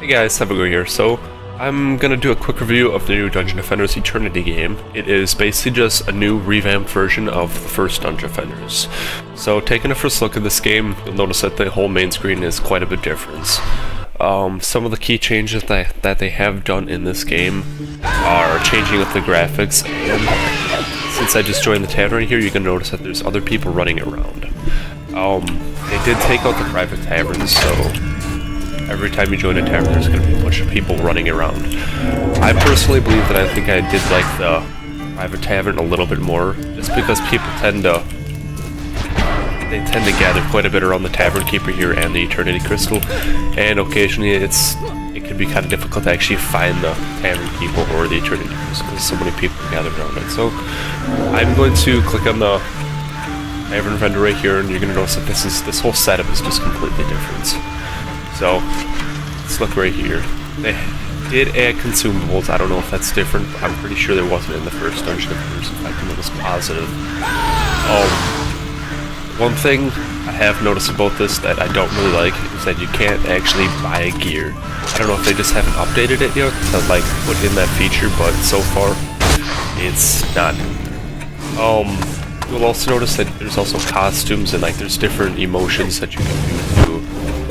Hey guys, Savago here. So, I'm gonna do a quick review of the new Dungeon Defenders Eternity game. It is basically just a new revamped version of the first Dungeon Defenders. So, taking a first look at this game, you'll notice that the whole main screen is quite a bit different. Some of the key changes that they have done in this game are changing up the graphics, and since I just joined the tavern here, you can notice that there's other people running around. They did take out the private taverns, so every time you join a tavern, there's going to be a bunch of people running around. I personally believe that I think I did like the private tavern a little bit more, just because people tend to gather quite a bit around the tavern keeper here and the Eternity Crystal, and occasionally it can be kind of difficult to actually find the tavern people or the Eternity Crystal because so many people gather around it. So I'm going to click on the tavern vendor right here, and you're going to notice that this whole setup is just completely different. So, let's look right here. They did add consumables. I don't know if that's different, but I'm pretty sure there wasn't in the first Dungeon Defenders. In fact, I was positive. One thing I have noticed about this that I don't really like is that you can't actually buy gear. I don't know if they just haven't updated it yet to like put in that feature, but so far it's not. You'll also notice that there's also costumes and like there's different emotions that you can do too.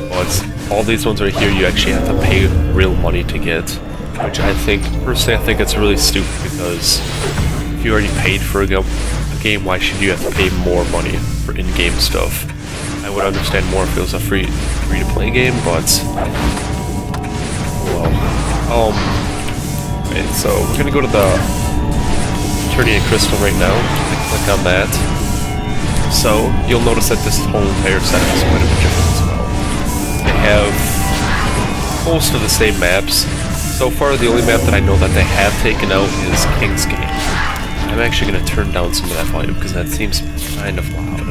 But all these ones right here, you actually have to pay real money to get, which personally I think it's really stupid, because if you already paid for a game, why should you have to pay more money for in-game stuff? I would understand more if it was a free-to-play game, but well, okay, so we're gonna go to the Eternity Crystal right now. Click on that. So you'll notice that this whole entire setup is quite a bit different as well. They have most of the same maps. So far, the only map that I know that they have taken out is King's Gate. I'm actually going to turn down some of that volume because that seems kind of loud.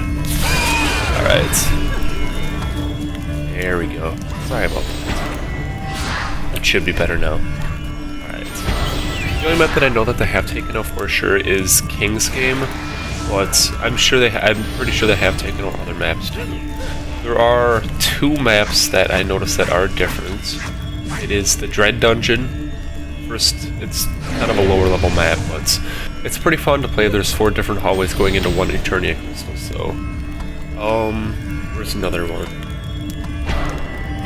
Alright. There we go. Sorry about that. It should be better now. Alright. The only map that I know that they have taken out for sure is King's Game, but I'm pretty sure they have taken out other maps too. There are two maps that I noticed that are different. It is the Dread Dungeon. First, it's kind of a lower level map, but it's pretty fun to play. There's 4 different hallways going into one Eternity Crystal, so... where's another one?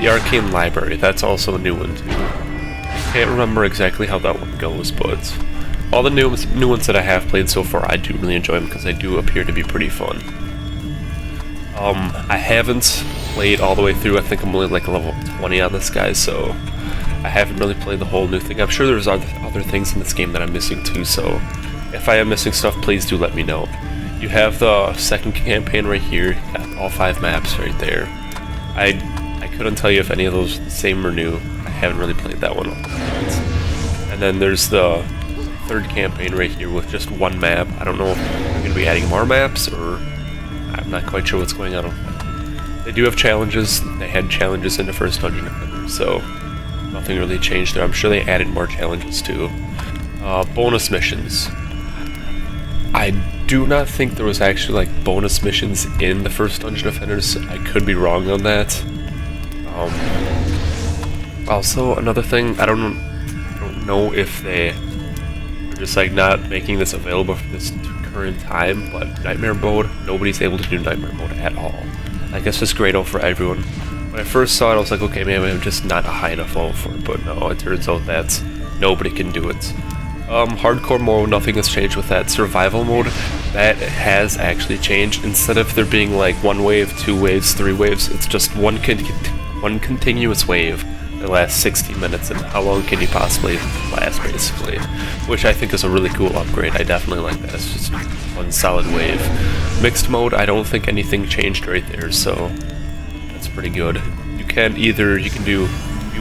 The Arcane Library, that's also a new one too. I can't remember exactly how that one goes, but all the new ones that I have played so far, I do really enjoy them because they do appear to be pretty fun. I haven't played all the way through. I think I'm only like level 20 on this guy, so I haven't really played the whole new thing. I'm sure there's other things in this game that I'm missing too, so if I am missing stuff, please do let me know. You have the second campaign right here, got all 5 maps right there. I couldn't tell you if any of those are the same or new. I haven't really played that one. And then there's the third campaign right here with just 1 map. I don't know if they're going to be adding more maps, or I'm not quite sure what's going on with that. They do have challenges. They had challenges in the first Dungeon Defender, so nothing really changed there. I'm sure they added more challenges too. Bonus missions. I do not think there was actually like bonus missions in the first Dungeon Defenders. I could be wrong on that. Also, another thing, I don't know if they are just like not making this available for this current time, but Nightmare Mode, nobody's able to do Nightmare Mode at all. I guess it's great out for everyone. When I first saw it, I was like, okay, maybe I'm just not a high enough level for it, but no, it turns out that nobody can do it. Hardcore mode, nothing has changed with that. Survival mode, that has actually changed. Instead of there being like 1 wave, 2 waves, 3 waves, it's just one continuous wave that lasts 60 minutes, and how long can you possibly last, basically? Which I think is a really cool upgrade. I definitely like that. It's just one solid wave. Mixed mode, I don't think anything changed right there, so that's pretty good. You can do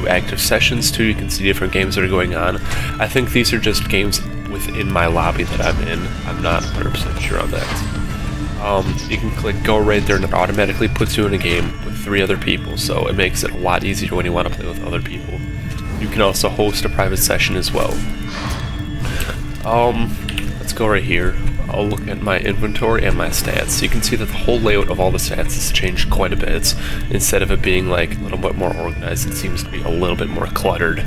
active sessions too. You can see different games that are going on. I think these are just games within my lobby that I'm in. I'm not 100% sure on that. You can click go right there and it automatically puts you in a game with 3 other people, so it makes it a lot easier when you want to play with other people. You can also host a private session as well. Let's go right here. a look at my inventory and my stats. So you can see that the whole layout of all the stats has changed quite a bit. Instead of it being like a little bit more organized, it seems to be a little bit more cluttered,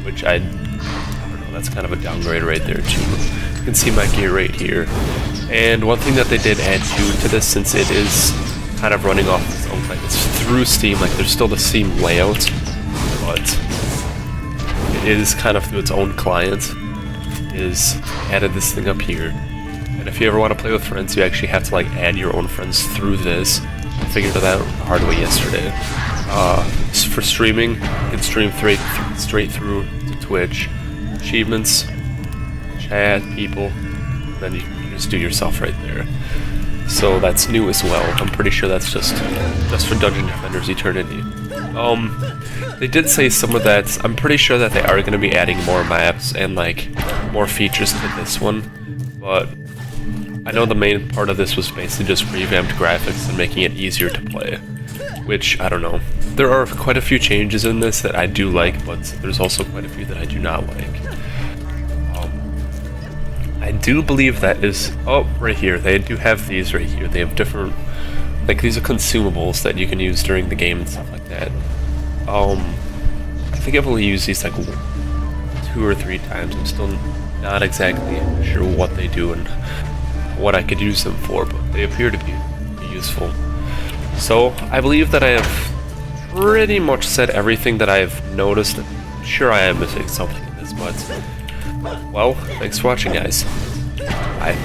which I don't know, that's kind of a downgrade right there too. You can see my gear right here. And one thing that they did add to this, since it is kind of running off its own, like it's through Steam, like there's still the Steam layout, but it is kind of through its own client, is added this thing up here. And if you ever want to play with friends, you actually have to like add your own friends through this. I figured that out the hard way yesterday. For streaming, you can stream straight through to Twitch. Achievements, chat, people, then you can just do yourself right there. So that's new as well. I'm pretty sure that's just for Dungeon Defenders Eternity. They did say some of that. I'm pretty sure that they are going to be adding more maps and like more features to this one, but I know the main part of this was basically just revamped graphics and making it easier to play, which I don't know. There are quite a few changes in this that I do like, but there's also quite a few that I do not like. I do believe that is... Oh, right here. They do have these right here. They have different... Like, these are consumables that you can use during the game and stuff like that. I think I've only used these like 2 or 3 times. I'm still not exactly sure what they do and what I could use them for, but they appear to be useful. So, I believe that I have pretty much said everything that I've noticed. I'm sure I am missing something in this, but... Well, thanks for watching, guys. Bye.